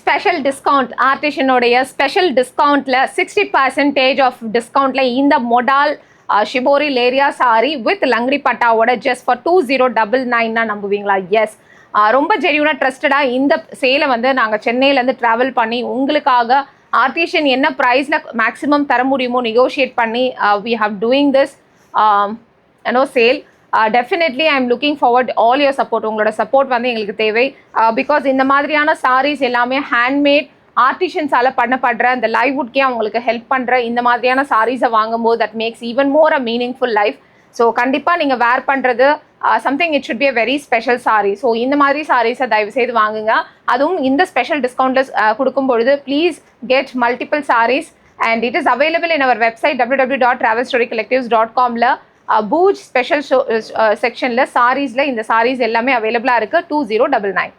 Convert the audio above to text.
Special discount ஆர்டிஷனுடைய special டிஸ்கவுண்ட்ல 60% off டிஸ்கவுண்ட்ல இந்த modal shibori leheriya sari with லங்ரி பட்டாவோட ஜஸ்ட் ஃபார் 2099 நம்புவீங்களா? எஸ், ரொம்ப ஜென்யூனா ட்ரஸ்டடாக இந்த சேலை வந்து நாங்கள் சென்னையிலேருந்து ட்ராவல் பண்ணி உங்களுக்காக ஆர்டிஷன் என்ன ப்ரைஸில் மேக்ஸிமம் தர முடியுமோ நெகோஷியேட் பண்ணி we have doing this sale. Definitely I am looking forward all your support. உங்களோட சப்போர்ட் வந்து எங்களுக்கு தேவை. பிகாஸ் இந்த மாதிரியான சாரீஸ் எல்லாமே ஹேண்ட்மேட் ஆர்டிஷன்ஸால் பண்ணப்படுற அந்த லைவ்வுட்கே அவங்களுக்கு ஹெல்ப் பண்ணுற இந்த மாதிரியான சாரீஸை வாங்கும்போது that makes even more a meaningful life. So கண்டிப்பாக நீங்கள் வேர் பண்ணுறது something it should be a very special sari. So இந்த மாதிரி சாரீஸை தயவு செய்து வாங்குங்க. அதுவும் இந்த ஸ்பெஷல் டிஸ்கவுண்ட்டில் கொடுக்கும் பொழுது please get multiple sarees and it is available in our website www.travelstorycollectives.com. Pooja special செக்ஷனில் சாரீஸில் இந்த சாரீஸ் எல்லாமே அவைலபிளாக இருக்குது 2099.